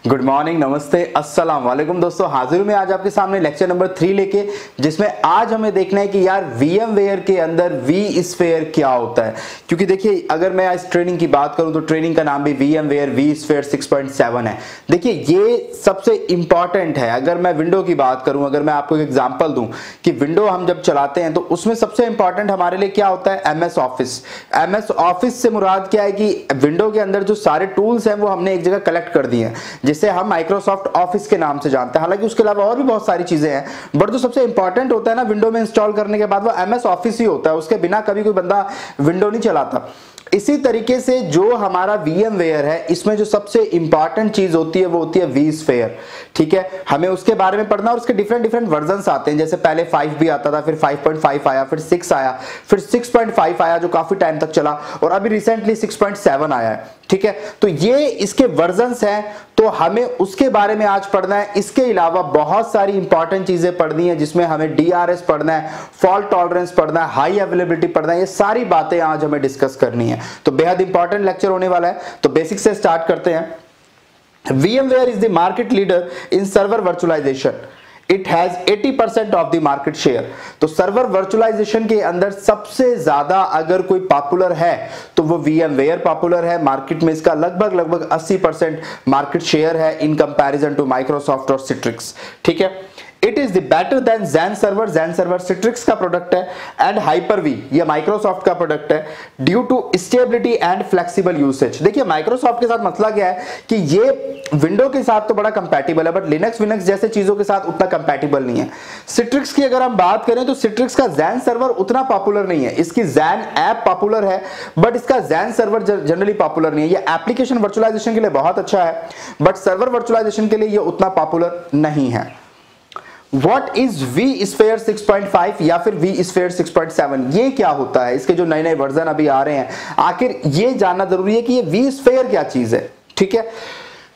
Good morning, नमस्ते, अस्सलाम वालेकुम दोस्तों। हाजिर में आज आपके सामने लेक्चर नंबर 3 लेके, जिसमें आज हमें देखना है कि यार VMware के अंदर vSphere क्या होता है। क्योंकि देखिए, अगर मैं इस ट्रेनिंग की बात करूं तो ट्रेनिंग का नाम भी VMware vSphere 6.7 है। देखिए, ये सबसे इंपॉर्टेंट है। अगर मैं विंडो की बात करूं, अगर मैं आपको एक एग्जांपल दूं कि विंडो हम जब चलाते हैं तो उसमें सबसे इंपॉर्टेंट हमारे लिए क्या होता है, MS ऑफिस। MS ऑफिस से मुराद क्या है कि विंडो के अंदर जो सारे टूल्स हैं वो हमने एक जगह कलेक्ट कर दिए हैं, जिसे हम माइक्रोसॉफ्ट ऑफिस के नाम से जानते हैं। हालांकि उसके अलावा और भी बहुत सारी चीजें हैं, बट जो सबसे इंपॉर्टेंट होता है ना विंडो में इंस्टॉल करने के बाद, वो MS ऑफिस ही होता है। उसके बिना कभी कोई बंदा विंडो नहीं चलाता। इसी तरीके से जो हमारा VMware है, इसमें जो सबसे इंपॉर्टेंट चीज होती है वो होती है vSphere। ठीक है, हमें उसके बारे में पढ़ना, और उसके डिफरेंट वर्जन्स आते हैं। जैसे पहले 5 भी आता था, फिर 5.5 आया, फिर 6 आया, फिर 6.5 आया जो काफी टाइम तक चला, और अभी रिसेंटली 6.7 आया है। ठीक है, तो ये इसके वर्जन्स हैं, तो हमें उसके बारे में आज पढ़ना है। इसके अलावा बहुत सारी इंपॉर्टेंट चीजें पढ़नी है, जिसमें हमें DRS पढ़ना है, फॉल्ट टॉलरेंस पढ़ना है, हाई अवेलेबिलिटी पढ़ना है। ये सारी बातें आज हमें डिस्कस करनी है, तो बेहद इंपॉर्टेंट लेक्चर होने वाला है। तो बेसिक से स्टार्ट करते हैं। VMware is the market leader in server virtualization. It has 80% of the market share. तो सर्वर वर्चुअलाइजेशन के अंदर सबसे ज्यादा अगर कोई पॉपुलर है तो वो VMware पॉपुलर है। मार्केट में इसका लगभग 80% मार्केट शेयर है इन कंपैरिजन टू माइक्रोसॉफ्ट और सिट्रिक्स। ठीक है, it is the better than Xen server. Xen server Citrix का प्रोडक्ट है, एंड Hyper-V ये माइक्रोसॉफ्ट का प्रोडक्ट है, due to stability and flexible usage. देखिए, माइक्रोसॉफ्ट के साथ मसला क्या है कि ये विंडो के साथ तो बड़ा कंपैटिबल है, बट लिनक्स विनक्स जैसे चीजों के साथ उतना कंपैटिबल नहीं है। सिट्रिक्स की अगर हम बात करें तो सिट्रिक्स का Xen सर्वर उतना पॉपुलर नहीं है। इसकी Xen ऐप पॉपुलर है, बट इसका Xen सर्वर जनरली पॉपुलर नहीं है। ये एप्लीकेशन वर्चुअलाइजेशन के लिए बहुत अच्छा है, बट सर्वर वर्चुअलाइजेशन के लिए ये उतना पॉपुलर नहीं है। What is vSphere 6.5 या फिर vSphere 6.7? ये क्या होता है? इसके जो नए वर्जन अभी आ रहे हैं, आखिर ये जानना जरूरी है कि ये vSphere क्या चीज है। ठीक है,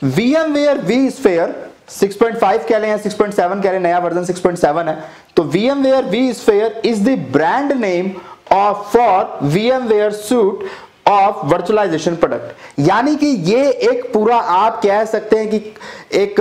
VMware vSphere 6.5 कह लें या 6.7 कह लें, नया वर्जन 6.7 है। तो VMware vSphere is the brand name of for VMware suite of virtualization product. यानी कि ये एक पूरा आप कह सकते हैं कि एक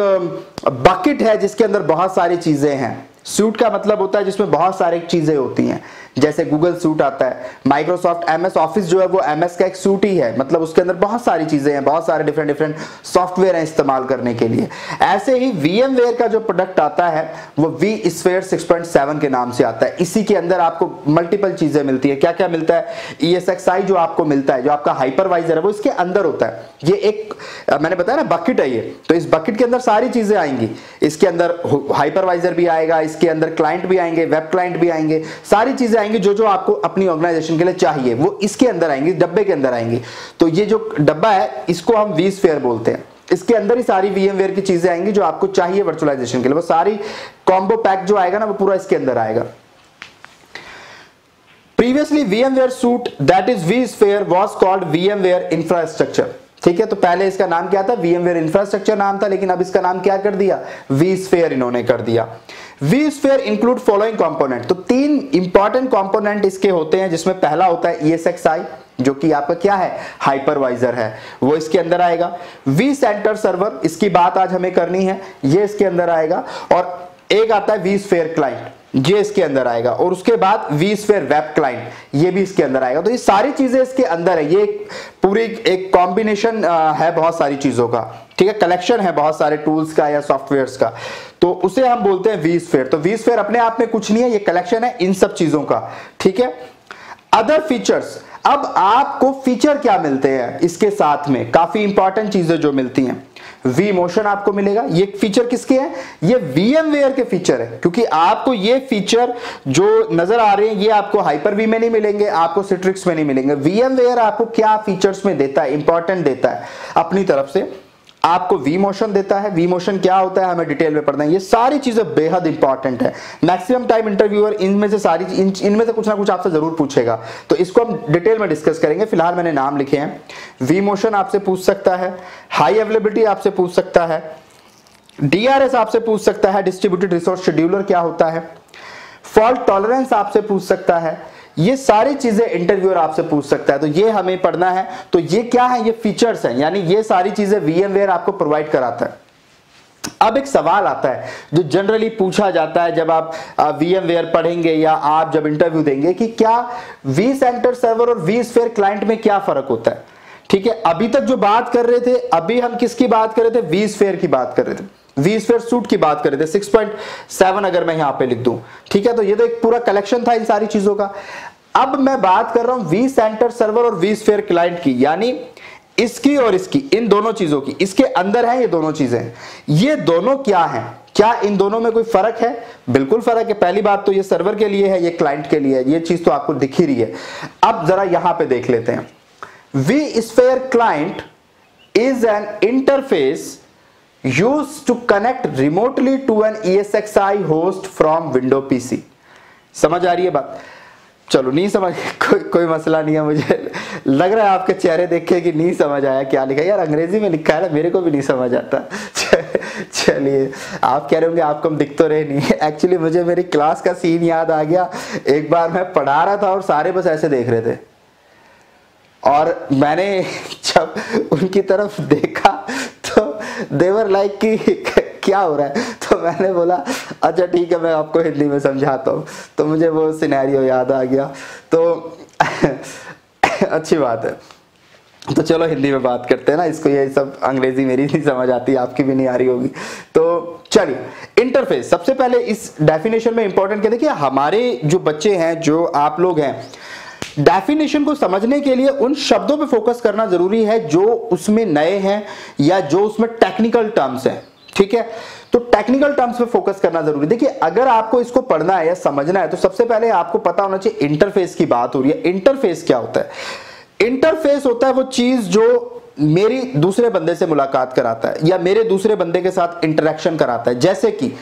बकेट है जिसके अंदर बहुत सारी चीजें हैं। सूट का मतलब होता है जिसमें बहुत सारी चीजें होती हैं, जैसे गूगल सूट आता है, माइक्रोसॉफ्ट MS ऑफिस जो है वो MS का एक सूट ही है, मतलब उसके अंदर बहुत सारी चीजें हैं, बहुत सारे डिफरेंट सॉफ्टवेयर हैं इस्तेमाल करने के लिए। ऐसे ही VMware का जो प्रोडक्ट आता है वो vSphere 6.7 के नाम से आता है। इसी के अंदर आपको मल्टीपल चीजें मिलती है। क्या क्या मिलता है? ESXi जो आपको मिलता है, जो आपका हाइपरवाइजर है, वो इसके अंदर होता है। ये एक मैंने बताया ना बकेट है ये, तो इस बकेट के अंदर सारी चीजें आएंगी। इसके अंदर हाइपरवाइजर भी आएगा, इसके अंदर क्लाइंट भी आएंगे, वेब क्लाइंट भी आएंगे, सारी चीजें आएंगी जो आपको अपनी ऑर्गेनाइजेशन के लिए चाहिए वो इसके अंदर आएंगी, डब्बे के अंदर आएंगी। तो ये जो डब्बा है इसको हम vSphere बोलते हैं। इसके अंदर ही सारी VMware की चीजें आएंगी जो आपको चाहिए वर्चुअलाइजेशन के लिए। वो सारी कॉम्बो पैक जो आएगा ना वो पूरा इसके अंदर आएगा। Previously VMware suite that is vSphere was called VMware infrastructure। ठीक है, तो पहले इसका नाम क्या था? VMware इंफ्रास्ट्रक्चर नाम था, लेकिन अब इसका नाम क्या कर दिया? vSphere इन्होंने कर दिया। vSphere include following component. तो 3 इंपॉर्टेंट कंपोनेंट इसके होते हैं, जिसमें पहला होता है ESXi जो कि आपका क्या है? हाइपरवाइजर है, वो इसके अंदर आएगा। vCenter सर्वर, इसकी बात आज हमें करनी है, ये इसके अंदर आएगा। और एक आता है vSphere क्लाइंट, ये इसके अंदर आएगा। और उसके बाद vSphere वेब क्लाइंट, ये भी इसके अंदर आएगा। तो ये सारी चीजें इसके अंदर है। ये पूरी एक कॉम्बिनेशन है बहुत सारी चीजों का। ठीक है, कलेक्शन है बहुत सारे टूल्स का या सॉफ्टवेयर्स का, तो उसे हम बोलते हैं vSphere। तो vSphere अपने आप में कुछ नहीं है, ये कलेक्शन है इन सब चीजों का। ठीक है, अदर फीचर्स। अब आपको फीचर क्या मिलते हैं इसके साथ में? काफी इंपॉर्टेंट चीजें जो मिलती हैं, vMotion आपको मिलेगा। ये फीचर किसके हैं? ये VMware के फीचर है, क्योंकि आपको ये फीचर जो नजर आ रहे हैं ये आपको Hyper-V में नहीं मिलेंगे, आपको Citrix में नहीं मिलेंगे। VMware आपको क्या फीचर्स में देता है, इंपॉर्टेंट देता है अपनी तरफ से, आपको vMotion देता है। vMotion क्या होता है हमें डिटेल में पढ़ना है। ये सारी चीजें बेहद इंपॉर्टेंट है। मैक्सिमम टाइम इंटरव्यूअर इनमें से कुछ ना कुछ आपसे जरूर पूछेगा, तो इसको हम डिटेल में डिस्कस करेंगे। फिलहाल मैंने नाम लिखे हैं। vMotion आपसे पूछ सकता है, हाई अवेलेबिलिटी आपसे पूछ सकता है, DRS आपसे पूछ सकता है, डिस्ट्रीब्यूटेड रिसोर्स शेड्यूलर क्या होता है, फॉल्ट टॉलरेंस आपसे पूछ सकता है। ये सारी चीजें इंटरव्यूअर आपसे पूछ सकता है, तो ये हमें पढ़ना है। तो ये क्या है? ये फीचर्स हैं, यानी ये सारी चीजें VMware आपको प्रोवाइड कराता है। अब एक सवाल आता है जो जनरली पूछा जाता है जब आप VMware पढ़ेंगे या आप जब इंटरव्यू देंगे कि क्या vCenter सर्वर और vSphere क्लाइंट में क्या फर्क होता है। ठीक है, अभी तक जो बात कर रहे थे, अभी हम किसकी बात कर रहे थे, vSphere की बात कर रहे थे, vSphere सूट की बात कर रहे थे 6.7 अगर मैं यहां पे लिख दूं। ठीक है, तो ये तो एक पूरा कलेक्शन था इन सारी चीजों का। अब मैं बात कर रहा हूं vCenter सर्वर और vSphere क्लाइंट की, यानी इसकी और इसकी, इन दोनों चीजों की। इसके अंदर है ये दोनों चीजें, ये दोनों क्या हैं, क्या इन दोनों में कोई फर्क है? बिल्कुल फर्क है। पहली बात तो ये सर्वर के लिए है, ये क्लाइंट के लिए है, ये चीज तो आपको दिख ही रही है। अब जरा यहां पे देख लेते हैं। vSphere client is an interface used to connect remotely to an ESXi host from Windows PC। समझ आ रही है बात? चलो नहीं समझ, कोई मसला नहीं है। मुझे लग रहा है आपके चेहरे देख के कि नहीं समझ आया क्या लिखा है। यार अंग्रेजी में लिखा है ना, मेरे को भी नहीं समझ आता। चलिए, आप कह रहे होंगे आपको हम दिख तो रहे नहीं। एक्चुअली मुझे मेरी क्लास का सीन याद आ गया। एक बार मैं पढ़ा रहा था और सारे बस ऐसे देख रहे थे, और मैंने जब उनकी तरफ देखा तो देवर लाइक कि क्या हो रहा है, तो मैंने बोला अच्छा ठीक है मैं आपको हिंदी में समझाता हूँ। तो मुझे वो सिनेरियो याद आ गया, तो अच्छी बात है। तो चलो हिंदी में बात करते हैं ना, इसको ये सब अंग्रेजी मेरी नहीं समझ आती, आपकी भी नहीं आ रही होगी। तो चलिए, इंटरफेस सबसे पहले इस डेफिनेशन में इंपॉर्टेंट क्या, देखिए हमारे जो बच्चे हैं, जो आप लोग हैं, डेफिनेशन को समझने के लिए उन शब्दों पे फोकस करना जरूरी है जो उसमें नए हैं या जो उसमें टेक्निकल टर्म्स हैं। ठीक है, तो टेक्निकल टर्म्स पे फोकस करना जरूरी। देखिए अगर आपको इसको पढ़ना है या समझना है तो सबसे पहले आपको पता होना चाहिए इंटरफेस की बात हो रही है। इंटरफेस क्या होता है? इंटरफेस होता है वो चीज जो मेरी दूसरे बंदे से मुलाकात कराता है या मेरे दूसरे बंदे के साथ इंटरेक्शन कराता है। जैसे कि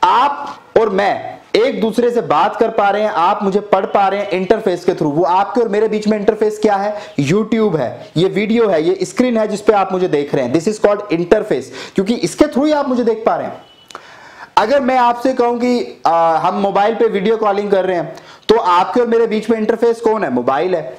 आप और मैं एक दूसरे से बात कर पा रहे हैं, आप मुझे पढ़ पा रहे हैं इंटरफेस के थ्रू। वो आपके और मेरे बीच में इंटरफेस क्या है? YouTube है, ये वीडियो है, ये स्क्रीन है जिसपे आप मुझे देख रहे हैं। दिस इज कॉल्ड इंटरफेस, क्योंकि इसके थ्रू ही आप मुझे देख पा रहे हैं। अगर मैं आपसे कहूं कि हम मोबाइल पे वीडियो कॉलिंग कर रहे हैं, तो आपके और मेरे बीच में इंटरफेस कौन है? मोबाइल है।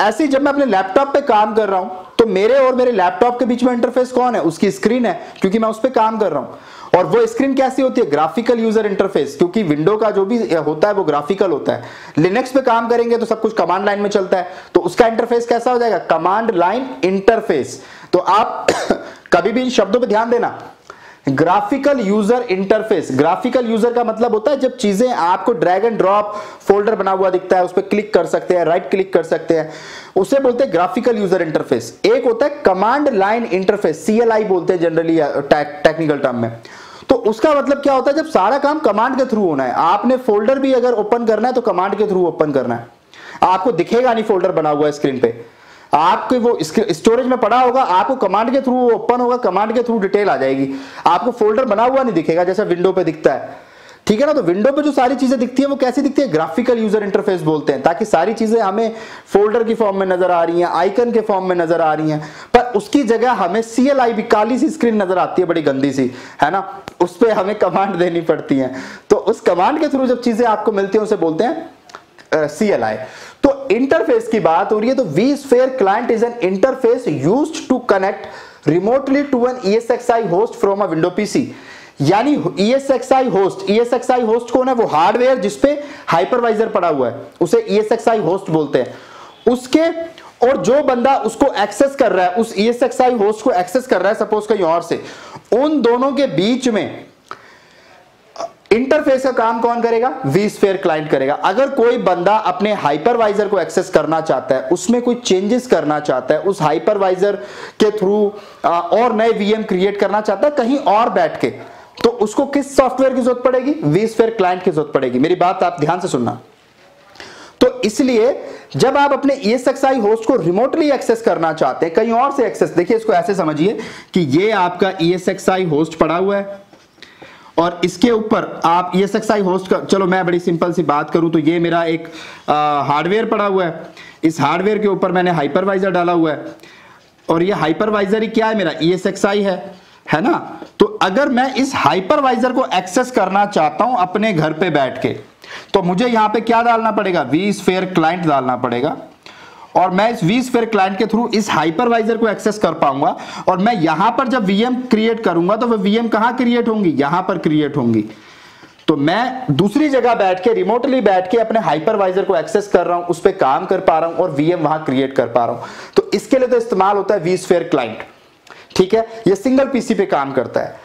ऐसे ही जब मैं अपने लैपटॉप पे काम कर रहा हूं, तो मेरे और मेरे लैपटॉप के बीच में इंटरफेस कौन है? उसकी स्क्रीन है, क्योंकि मैं उस पे काम कर रहा हूं। और वो स्क्रीन कैसी होती है? ग्राफिकल यूजर इंटरफेस, क्योंकि विंडो का जो भी होता है वो ग्राफिकल होता है। लिनक्स पे काम करेंगे तो सब कुछ कमांड लाइन में चलता है, तो उसका इंटरफेस कैसा हो जाएगा? Command line interface. तो आप कभी भी इन शब्दों पे ध्यान देना, graphical user interface. Graphical user का मतलब होता है जब चीजें आपको ड्रैग एंड ड्रॉप फोल्डर बना हुआ दिखता है, उस पर क्लिक कर सकते हैं, राइट क्लिक कर सकते हैं, उसे बोलते हैं ग्राफिकल यूजर इंटरफेस। एक होता है कमांड लाइन इंटरफेस, CLI बोलते हैं जनरली टेक्निकल टर्म में। तो उसका मतलब क्या होता है? जब सारा काम कमांड के थ्रू होना है, आपने फोल्डर भी अगर ओपन करना है तो कमांड के थ्रू ओपन करना है। आपको दिखेगा नहीं फोल्डर बना हुआ है स्क्रीन पे, आपके वो स्टोरेज में पड़ा होगा, आपको कमांड के थ्रू ओपन होगा, कमांड के थ्रू डिटेल आ जाएगी, आपको फोल्डर बना हुआ नहीं दिखेगा जैसा विंडो पे दिखता है। ठीक है ना? तो विंडो पे जो सारी चीजें दिखती है वो कैसी दिखती है? ग्राफिकल यूजर इंटरफेस बोलते हैं, ताकि सारी चीजें हमें फोल्डर की फॉर्म में नजर आ रही हैं, आइकन के फॉर्म में नजर आ रही हैं, पर उसकी जगह हमें CLI भी काली सी स्क्रीन नजर आती है, बड़ी गंदी सी, है ना? उस पर हमें कमांड देनी पड़ती है। तो उस कमांड के थ्रू जब चीजें आपको मिलती है उसे बोलते हैं CLI। तो इंटरफेस की बात हो रही है, तो vSphere client is an interface used to connect remotely to an ESXi host from a Windows PC। यानी ESXi होस्ट कौन है? वो हार्डवेयर जिसपे हाइपरवाइजर पड़ा हुआ है, उसे ESXi होस्ट बोलते हैं। उसके और जो बंदा उसको एक्सेस कर रहा है, उस ESXi होस्ट को एक्सेस कर रहा है सपोज कहीं और से, उन दोनों के बीच में इंटरफेस का काम कौन करेगा? vSphere क्लाइंट करेगा। अगर कोई बंदा अपने हाइपरवाइजर को एक्सेस करना चाहता है, उसमें कोई चेंजेस करना चाहता है, उस हाइपरवाइजर के थ्रू और नए VM क्रिएट करना चाहता है कहीं और बैठ के, तो उसको किस सॉफ्टवेयर की जरूरत पड़ेगी? vSphere क्लाइंट की जरूरत पड़ेगी। मेरी बात आप ध्यान से सुनना। तो इसलिए जब आप अपने ESXi होस्ट को रिमोटली एक्सेस करना चाहते हैं, कहीं और से एक्सेस, देखिए इसको ऐसे समझिए कि ये आपका ESXi होस्ट पड़ा हुआ है और इसके ऊपर आप ESXi होस्ट का, चलो मैं बड़ी सिंपल सी बात करूं तो ये मेरा एक हार्डवेयर पड़ा हुआ है, इस हार्डवेयर के ऊपर मैंने हाइपरवाइजर डाला हुआ है और ये हाइपरवाइजर ही क्या है? मेरा ESXi है ना? तो अगर मैं इस हाइपरवाइजर को एक्सेस करना चाहता हूं अपने घर पे बैठ के, तो मुझे यहां पे क्या डालना पड़ेगा? vSphere क्लाइंट डालना पड़ेगा और मैं इस vSphere क्लाइंट के थ्रू इस हाइपरवाइजर को एक्सेस कर पाऊंगा, और मैं यहां पर जब VM क्रिएट करूंगा तो वो VM कहां क्रिएट होंगी, यहां पर क्रिएट होंगी। तो मैं दूसरी जगह बैठ के, रिमोटली बैठ के अपने हाइपरवाइजर को एक्सेस कर रहा हूं, उस पर काम कर पा रहा हूं और VM वहां क्रिएट कर पा रहा हूं। तो इसके लिए तो इस्तेमाल होता है vSphere क्लाइंट, ठीक है। ये सिंगल पीसी पे काम करता है।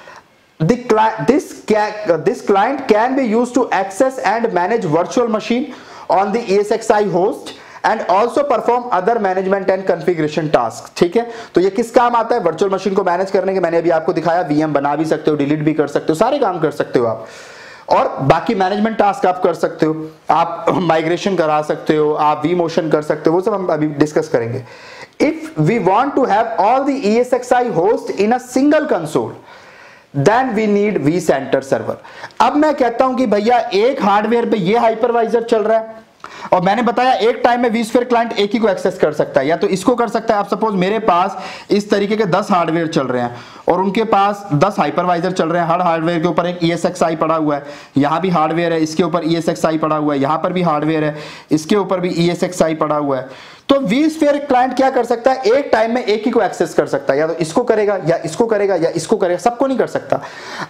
This client can be used to access and manage virtual machine on the ESXi host and also perform other management and configuration tasks, ठीक है। तो ये किस काम आता है, वर्चुअल मशीन को मैनेज करने के। मैंने अभी आपको दिखाया, VM बना भी सकते हो, डिलीट भी कर सकते हो, सारे काम कर सकते हो आप, और बाकी मैनेजमेंट टास्क आप कर सकते हो, आप माइग्रेशन करा सकते हो, आप vMotion कर सकते हो, वो सब हम अभी डिस्कस करेंगे। If we want to have all the ESXi host in a single console, then we need vCenter server। अब मैं कहता हूं कि भैया एक हार्डवेयर पे ये हाइपरवाइजर चल रहा है, और मैंने बताया एक टाइम में vSphere क्लाइंट एक ही को एक्सेस कर सकता है, या तो इसको कर सकता है। आप सपोज मेरे पास इस तरीके के 10 हार्डवेयर चल रहे हैं और उनके पास 10 हाइपरवाइजर चल रहे हैं, हर हार्डवेयर के ऊपर एक ESXi पड़ा हुआ है, यहां भी हार्डवेयर है, इसके ऊपर ESXi पड़ा हुआ है, यहां पर भी हार्डवेयर है, इसके ऊपर भी ESXi पड़ा हुआ है। तो vSphere क्लाइंट क्या कर सकता है, एक टाइम में एक ही को एक्सेस कर सकता है, या तो इसको करेगा या इसको करेगा या इसको करेगा, सबको नहीं कर सकता।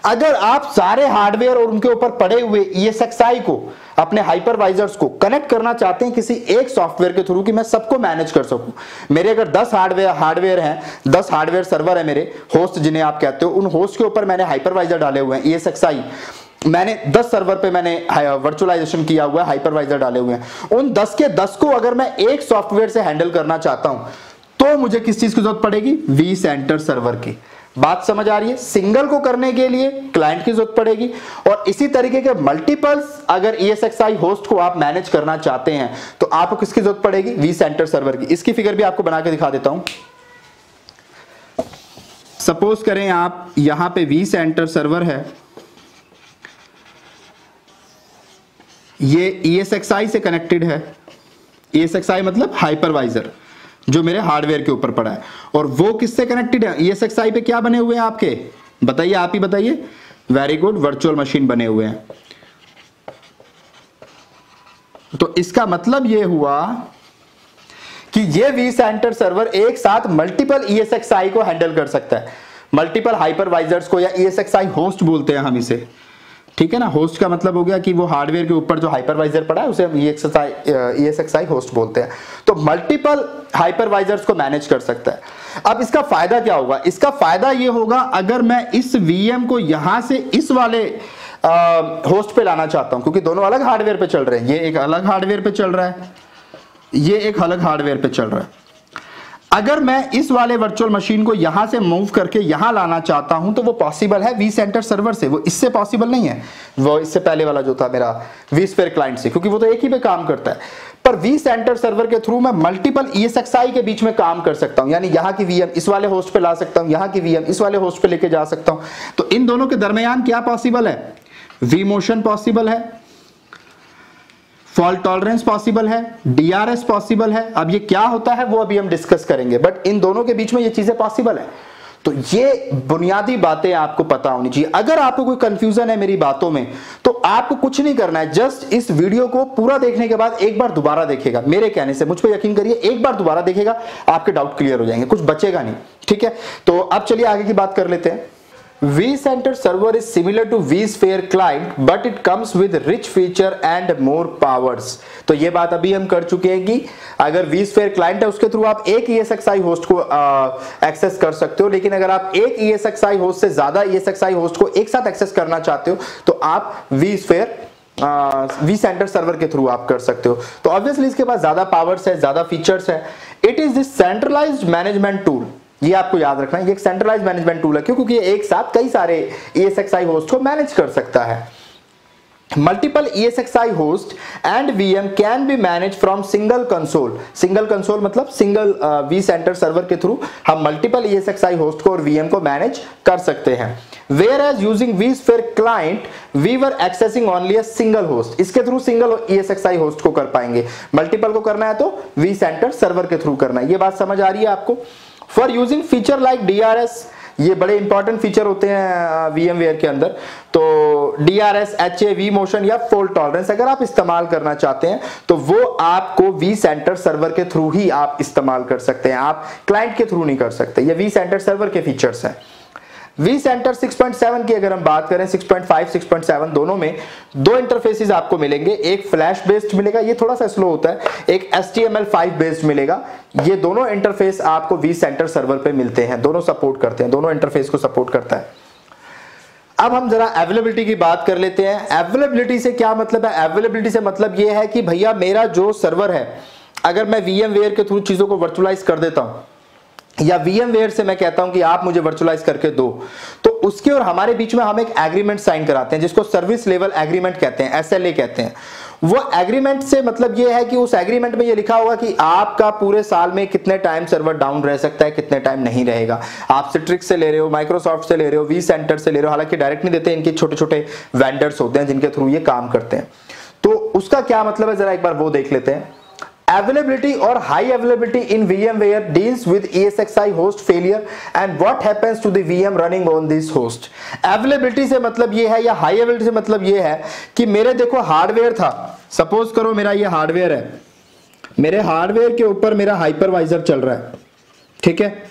अगर आप सारे हार्डवेयर और उनके ऊपर पड़े हुए ESXi को, अपने हाइपरवाइजर्स को कनेक्ट करना चाहते हैं किसी एक सॉफ्टवेयर के थ्रू कि मैं सबको मैनेज कर सकूं, मेरे अगर 10 हार्डवेयर हैं, 10 हार्डवेयर सर्वर है मेरे, होस्ट जिन्हें आप कहते हो, उन होस्ट के ऊपर मैंने हाइपरवाइजर डाले हुए हैं ESXi, मैंने 10 सर्वर पे मैंने वर्चुअलाइजेशन किया हुआ है, हाइपरवाइजर डाले हुए हैं, उन 10 के 10 को अगर मैं एक सॉफ्टवेयर से हैंडल करना चाहता हूं तो मुझे किस चीज की जरूरत पड़ेगी, vCenter सर्वर की। बात समझ आ रही है। सिंगल को करने के लिए क्लाइंट की जरूरत पड़ेगी, और इसी तरीके के मल्टीपल्स अगर ESXi होस्ट को आप मैनेज करना चाहते हैं तो आपको किसकी जरूरत पड़ेगी, vCenter सर्वर की। इसकी फिगर भी आपको बना के दिखा देता हूं। सपोज करें आप यहां पे vCenter सर्वर है, ये ESXi से कनेक्टेड है, ESXi मतलब हाइपरवाइजर जो मेरे हार्डवेयर के ऊपर पड़ा है, और वो किससे कनेक्टेड है, ESXi पे क्या बने हुए हैं आपके, बताइए, आप ही बताइए। वेरी गुड, वर्चुअल मशीन बने हुए हैं। तो इसका मतलब ये हुआ कि ये vCenter सर्वर एक साथ मल्टीपल ESXi को हैंडल कर सकता है, मल्टीपल हाइपरवाइजर्स को, या ESXi होस्ट बोलते हैं हम इसे, ठीक है ना। होस्ट का मतलब हो गया कि वो हार्डवेयर के ऊपर जो हाइपरवाइजर पड़ा है उसे हम ESXi होस्ट बोलते हैं। तो मल्टीपल हाइपरवाइजर्स को मैनेज कर सकता है। अब इसका फायदा क्या होगा, इसका फायदा ये होगा अगर मैं इस VM को यहां से इस वाले होस्ट पे लाना चाहता हूं, क्योंकि दोनों अलग हार्डवेयर पे चल रहे हैं, ये एक अलग हार्डवेयर पे चल रहा है, ये एक अलग हार्डवेयर पे चल रहा है। अगर मैं इस वाले वर्चुअल मशीन को यहां से मूव करके यहां लाना चाहता हूं तो वो पॉसिबल है vCenter सर्वर से, वो इससे पॉसिबल नहीं है, वो इससे पहले वाला जो था मेरा vSphere क्लाइंट से, क्योंकि वो तो एक ही पे काम करता है। पर vCenter सर्वर के थ्रू मैं मल्टीपल ESXi के बीच में काम कर सकता हूं, यानी यहां की VM इस वाले होस्ट पे ला सकता हूं, यहां की VM इस वाले होस्ट पे लेके जा सकता हूं। तो इन दोनों के दरमियान क्या पॉसिबल है, vMotion पॉसिबल है, फॉल्ट टॉलरेंस पॉसिबल है, DRS पॉसिबल है। अब ये क्या होता है वो अभी हम डिस्कस करेंगे, बट इन दोनों के बीच में ये चीजें पॉसिबल है। तो ये बुनियादी बातें आपको पता होनी चाहिए। अगर आपको कोई कंफ्यूजन है मेरी बातों में तो आपको कुछ नहीं करना है, जस्ट इस वीडियो को पूरा देखने के बाद एक बार दोबारा देखेगा, मेरे कहने से, मुझ पर यकीन करिए, एक बार दोबारा देखेगा आपके डाउट क्लियर हो जाएंगे, कुछ बचेगा नहीं, ठीक है। तो अब चलिए आगे की बात कर लेते हैं। vCenter server is similar to vSphere client but it comes with rich feature and more powers। तो ये बात अभी हम कर चुके हैं कि अगर vSphere client है उसके थ्रू आप एक ESXi होस्ट को एक्सेस कर सकते हो, लेकिन अगर आप एक ESXi होस्ट से ज्यादा ESXi होस्ट को एक साथ एक्सेस करना चाहते हो तो आप vCenter सर्वर के थ्रू आप कर सकते हो। तो ऑब्वियसली इसके पास ज्यादा पावर्स है, ज्यादा फीचर्स है। It is this centralised management tool, ये आपको याद रखना है, ये एक सेंट्रलाइज्ड मैनेजमेंट टूल है, क्योंकि ये एक साथ कई सारे ESXi होस्ट को मैनेज कर सकता है। Multiple ESXi host and VM can be manage from single console. Single console मतलब सिंगल vCenter सर्वर के थ्रू हम मल्टीपल ESXi होस्ट को और VM को मैनेज कर सकते हैं। Whereas using vSphere client, we were accessing only a single host। इसके थ्रू सिंगल ESXi होस्ट को कर पाएंगे, मल्टीपल को करना है तो vCenter सर्वर के थ्रू करना है। ये बात समझ आ रही है आपको। For using feature like DRS, ये बड़े इंपॉर्टेंट फीचर होते हैं VMware के अंदर। तो DRS, HA, V मोशन या फॉल्ट टॉलरेंस अगर आप इस्तेमाल करना चाहते हैं तो वो आपको vCenter सर्वर के थ्रू ही आप इस्तेमाल कर सकते हैं, आप क्लाइंट के थ्रू नहीं कर सकते। ये vCenter सर्वर के फीचर्स हैं। vCenter 6.7 की अगर हम बात करें, 6.5, 6.7 दोनों में दो इंटरफेसेस आपको मिलेंगे। एक फ्लैश बेस्ड मिलेगा, ये थोड़ा सा स्लो होता है, एक HTML5 बेस्ड मिलेगा। ये दोनों इंटरफेस आपको vCenter सर्वर पे मिलते हैं, दोनों सपोर्ट करते हैं, दोनों इंटरफेस को सपोर्ट करता है। अब हम जरा अवेलेबिलिटी की बात कर लेते हैं। अवेलेबिलिटी से क्या मतलब है? अवेलेबिलिटी से मतलब ये है कि भैया मेरा जो सर्वर है, अगर मैं VMware के थ्रू चीजों को वर्चुअलाइज कर देता हूं या VMware से मैं कहता हूं कि आप मुझे वर्चुअलाइज करके दो, तो उसके और हमारे बीच में हम एक एग्रीमेंट साइन कराते हैं जिसको सर्विस लेवल एग्रीमेंट कहते हैं, SLA कहते हैं। वो एग्रीमेंट से मतलब ये है कि उस एग्रीमेंट में ये लिखा होगा कि आपका पूरे साल में कितने टाइम सर्वर डाउन रह सकता है, कितने टाइम नहीं रहेगा। आप सिट्रिक्स से ले रहे हो, माइक्रोसॉफ्ट से ले रहे हो, vCenter से ले रहे हो, हालांकि डायरेक्ट नहीं देते, इनके छोटे छोटे वेंडर्स होते हैं जिनके थ्रू ये काम करते हैं। तो उसका क्या मतलब है, जरा एक बार वो देख लेते हैं। Availability or high availability in VMware deals with ESXi host failure and what happens to the VM running on this host। Availability से मतलब ये है, या high availability से मतलब ये है कि मेरे देखो हार्डवेयर था, सपोज करो मेरा ये हार्डवेयर है, मेरे हार्डवेयर के ऊपर मेरा हाइपरवाइजर चल रहा है, ठीक है।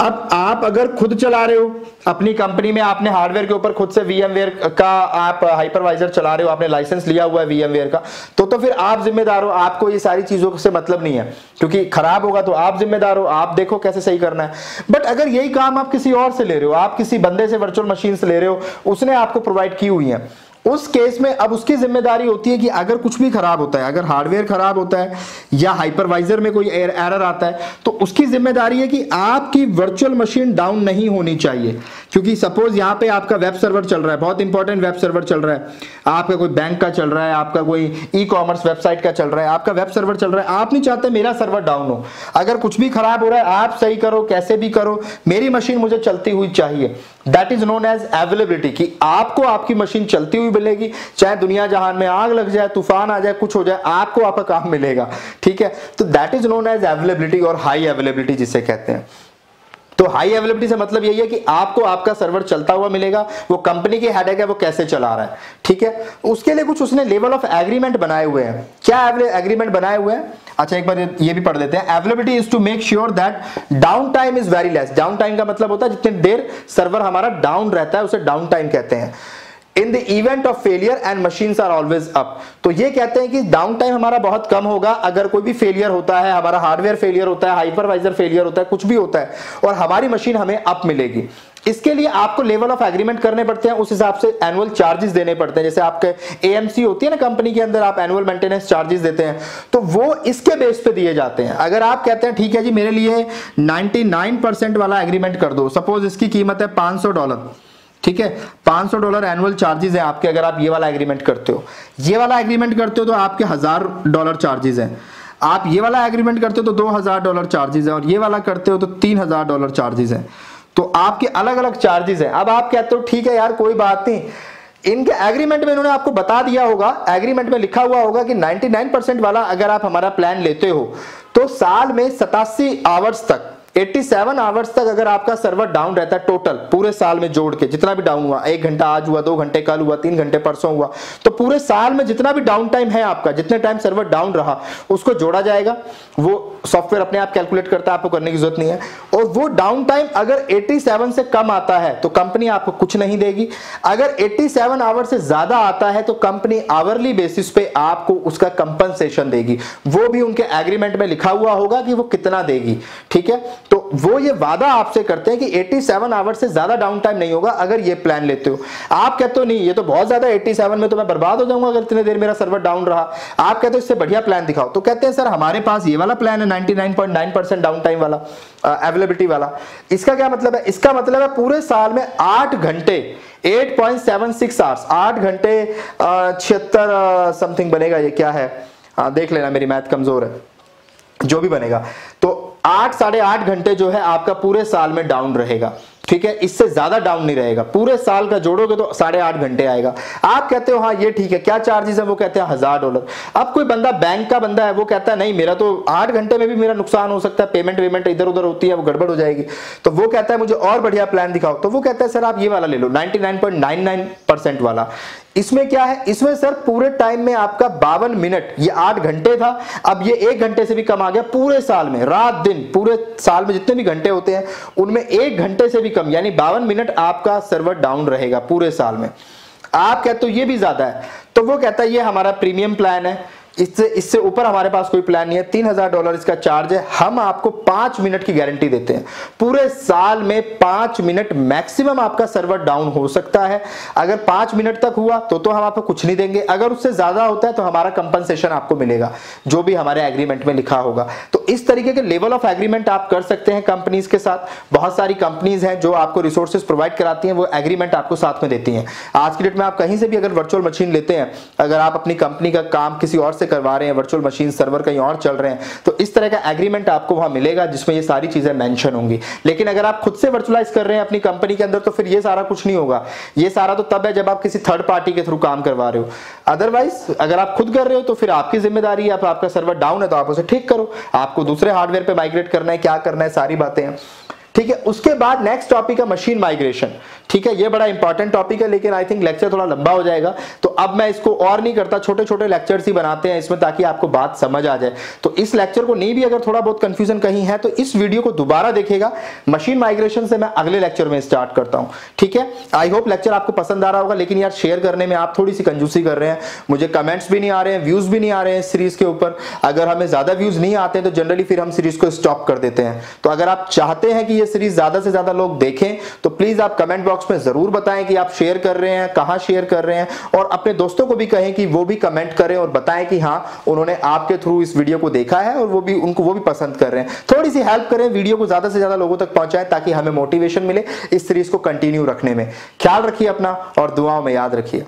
अब आप अगर खुद चला रहे हो अपनी कंपनी में, आपने हार्डवेयर के ऊपर खुद से VMware का आप हाइपरवाइजर चला रहे हो, आपने लाइसेंस लिया हुआ है VMware का, तो फिर आप जिम्मेदार हो, आपको ये सारी चीजों से मतलब नहीं है, क्योंकि खराब होगा तो आप जिम्मेदार हो, आप देखो कैसे सही करना है। बट अगर यही काम आप किसी और से ले रहे हो, आप किसी बंदे से वर्चुअल मशीन से ले रहे हो, उसने आपको प्रोवाइड की हुई है, उस केस में अब उसकी जिम्मेदारी होती है कि अगर कुछ भी खराब होता है, अगर हार्डवेयर खराब होता है या हाइपरवाइजर में कोई एरर आता है, तो उसकी जिम्मेदारी है कि आपकी वर्चुअल मशीन डाउन नहीं होनी चाहिए। क्योंकि सपोज यहां पे आपका वेब सर्वर चल रहा है, बहुत इंपॉर्टेंट वेब सर्वर चल रहा है, आपका कोई बैंक का चल रहा है, आपका कोई ई-कॉमर्स वेबसाइट का चल रहा है, आपका वेब सर्वर चल रहा है, आप नहीं चाहते मेरा सर्वर डाउन हो। अगर कुछ भी खराब हो रहा है, आप सही करो, कैसे भी करो, मेरी मशीन मुझे चलती हुई चाहिए। That is known as availability, कि आपको आपकी मशीन चलती हुई मिलेगी, चाहे दुनिया जहान में आग लग जाए, तूफान आ जाए, कुछ हो जाए, आपको आपका काम मिलेगा, ठीक है। तो that is known as availability और हाई अवेलेबिलिटी जिसे कहते हैं। तो हाई अवेलेबिलिटी से मतलब यही है कि आपको आपका सर्वर चलता हुआ मिलेगा, वो कंपनी की हेडेक है वो कैसे चला रहा है, ठीक है। उसके लिए कुछ उसने लेवल ऑफ एग्रीमेंट बनाए हुए हैं। क्या एग्रीमेंट बनाए हुए हैं? अच्छा एक बार ये भी पढ़ देते हैं। Availability is to make sure that down time is very less. Down time का मतलब होता है जितनी देर सर्वर हमारा डाउन रहता है उसे डाउन टाइम कहते हैं। In the event of failure and machines are always up. तो ये कहते हैं कि डाउन टाइम हमारा बहुत कम होगा अगर कोई भी फेलियर होता है, हमारा हार्डवेयर फेलियर होता है, हाइपरवाइजर फेलियर होता है, कुछ भी होता है, और हमारी मशीन हमें अप मिलेगी। इसके लिए आपको लेवल ऑफ एग्रीमेंट करने पड़ते हैं, उस हिसाब से एनुअल चार्जेस देने पड़ते हैं। जैसे आपके AMC होती है ना कंपनी के अंदर, आप एनुअल मेंटेनेंस चार्जेस देते हैं, तो वो इसके बेस पे दिए जाते हैं। अगर आप कहते हैं ठीक है जी मेरे लिए 99% वाला एग्रीमेंट कर दो, सपोज इसकी कीमत है $500, ठीक है, $500 एनुअल चार्जेस है आपके। अगर आप ये वाला एग्रीमेंट करते हो, ये वाला एग्रीमेंट करते हो तो आपके $1000 चार्जेस हैं। आप ये वाला एग्रीमेंट करते हो तो $2000 चार्जेस है, और ये वाला करते हो तो $3000 चार्जेस है। तो आपके अलग अलग चार्जेस हैं। अब आप कहते हो ठीक है यार कोई बात नहीं, इनके एग्रीमेंट में इन्होंने आपको बता दिया होगा, एग्रीमेंट में लिखा हुआ होगा कि 99% वाला अगर आप हमारा प्लान लेते हो तो साल में 87 आवर्स तक, 87 आवर्स तक अगर आपका सर्वर डाउन रहता है, टोटल पूरे साल में जोड़ के जितना भी डाउन हुआ, 1 घंटा आज हुआ, 2 घंटे कल हुआ, 3 घंटे परसों हुआ, तो पूरे साल में जितना भी डाउन टाइम है आपका, जितने टाइम सर्वर डाउन रहा उसको जोड़ा जाएगा। वो सॉफ्टवेयर अपने आप कैलकुलेट करता है, आपको करने की जरूरत नहीं है। और वो डाउन टाइम अगर 87 से कम आता है तो कंपनी आपको कुछ नहीं देगी। अगर 87 आवर से ज्यादा आता है तो कंपनी आवरली बेसिस पे आपको उसका कंपनसेशन देगी। वो भी उनके एग्रीमेंट में लिखा हुआ होगा कि वो कितना देगी, ठीक है। तो वो ये वादा आपसे करते हैं कि 87 आवर से ज्यादा डाउन टाइम नहीं होगा अगर ये प्लान लेते हो। आप कहते हो नहीं ये तो बहुत ज्यादा, 87 में तो मैं बर्बाद हो जाऊंगा अगर इतने देर मेरा सर्वर डाउन रहा। आप कहते हो इससे बढ़िया प्लान दिखाओ, तो कहते हैं सर हमारे पास ये वाला प्लान है 99.9% डाउन टाइम वाला, अवेलेबिलिटी वाला। इसका क्या मतलब है? इसका मतलब है पूरे साल में 8 घंटे 8.76 आवर्स, 8 घंटे 76 समथिंग बनेगा। ये क्या है देख लेना, मेरी मैथ कमजोर है, जो भी बनेगा। तो 8 साढ़े 8 घंटे जो है आपका पूरे साल में डाउन रहेगा, ठीक है। इससे ज्यादा डाउन नहीं रहेगा। पूरे साल का जोड़ोगे तो 8.5 घंटे आएगा। आप कहते हो हाँ ये ठीक है, क्या चार्जेस है? वो कहते हैं $1000। अब कोई बंदा बैंक का बंदा है, वो कहता है नहीं मेरा तो 8 घंटे में भी मेरा नुकसान हो सकता है, पेमेंट इधर उधर होती है, वो गड़बड़ हो जाएगी, तो वो कहता है मुझे और बढ़िया प्लान दिखाओ। तो वो कहता है सर आप ये वाला ले लो 99.99% वाला। इसमें क्या है, इसमें सर पूरे टाइम में आपका 52 मिनट, ये 8 घंटे था, अब ये 1 घंटे से भी कम आ गया पूरे साल में। रात दिन पूरे साल में जितने भी घंटे होते हैं उनमें 1 घंटे से भी कम, यानी 52 मिनट आपका सर्वर डाउन रहेगा पूरे साल में। आप कहते हो ये भी ज्यादा है, तो वो कहता है ये हमारा प्रीमियम प्लान है, इससे ऊपर हमारे पास कोई प्लान नहीं है, $3000 इसका चार्ज है। हम आपको 5 मिनट की गारंटी देते हैं, पूरे साल में 5 मिनट मैक्सिमम आपका सर्वर डाउन हो सकता है। अगर 5 मिनट तक हुआ तो हम आपको कुछ नहीं देंगे, अगर उससे ज्यादा होता है तो हमारा कंपनसेशन आपको मिलेगा, जो भी हमारे एग्रीमेंट में लिखा होगा। तो इस तरीके के लेवल ऑफ एग्रीमेंट आप कर सकते हैं कंपनीज के साथ। बहुत सारी कंपनीज हैं जो आपको रिसोर्सेज प्रोवाइड कराती हैं, वो एग्रीमेंट आपको साथ में देती हैं। आज की डेट में आप कहीं से भी अगर वर्चुअल मशीन लेते हैं, अगर आप अपनी कंपनी का काम किसी और से करवा रहे हैं, वर्चुअल मशीन सर्वर कहीं और चल रहे हैं, तो इस तरह का एग्रीमेंट आपको वहां मिलेगा जिसमें ये सारी चीजें मेंशन होंगी। लेकिन अगर आप खुद से वर्चुअलाइज कर रहे हैं अपनी कंपनी के अंदर, तो फिर ये सारा कुछ नहीं होगा। ये सारा तो तब है जब आप किसी थर्ड पार्टी के थ्रू काम करवा रहे हो। अदरवाइज अगर आप खुद कर रहे हो तो फिर आपकी जिम्मेदारी है, आपका सर्वर डाउन है तो आप उसे ठीक करो, आपको दूसरे हार्डवेयर पे माइग्रेट करना है, क्या करना है, सारी बातें हैं, ठीक है। उसके बाद नेक्स्ट टॉपिक है मशीन माइग्रेशन, ठीक है। ये बड़ा इंपॉर्टेंट टॉपिक है, लेकिन आई थिंक लेक्चर थोड़ा लंबा हो जाएगा, तो अब मैं इसको और नहीं करता, छोटे छोटे लेक्चर्स ही बनाते हैं इसमें, ताकि आपको बात समझ आ जाए। तो इस लेक्चर को नहीं भी अगर थोड़ा बहुत कंफ्यूजन कहीं है तो इस वीडियो को दोबारा देखिएगा। मशीन माइग्रेशन से मैं अगले लेक्चर में स्टार्ट करता हूं, ठीक है। आई होप लेक्चर आपको पसंद आ रहा होगा, लेकिन यार शेयर करने में आप थोड़ी सी कंजूसी कर रहे हैं, मुझे कमेंट्स भी नहीं आ रहे हैं, व्यूज भी नहीं आ रहे हैं सीरीज के ऊपर। अगर हमें ज्यादा व्यूज नहीं आते हैं तो जनरली फिर हम सीरीज को स्टॉप कर देते हैं। तो अगर आप चाहते हैं कि ये सीरीज ज्यादा से ज्यादा लोग देखें तो प्लीज आप कमेंट बॉक्स में जरूर बताएं कि आप शेयर कर रहे हैं, कहां शेयर कर रहे हैं, और अपने दोस्तों को भी कहें कि वो भी कमेंट करें और बताएं कि हां उन्होंने आपके थ्रू इस वीडियो को देखा है और वो भी पसंद कर रहे हैं। थोड़ी सी हेल्प करें, वीडियो को ज्यादा से ज्यादा लोगों तक पहुंचाएं ताकि हमें मोटिवेशन मिले इस सीरीज को कंटिन्यू रखने में। ख्याल रखिए अपना और दुआओं में याद रखिए।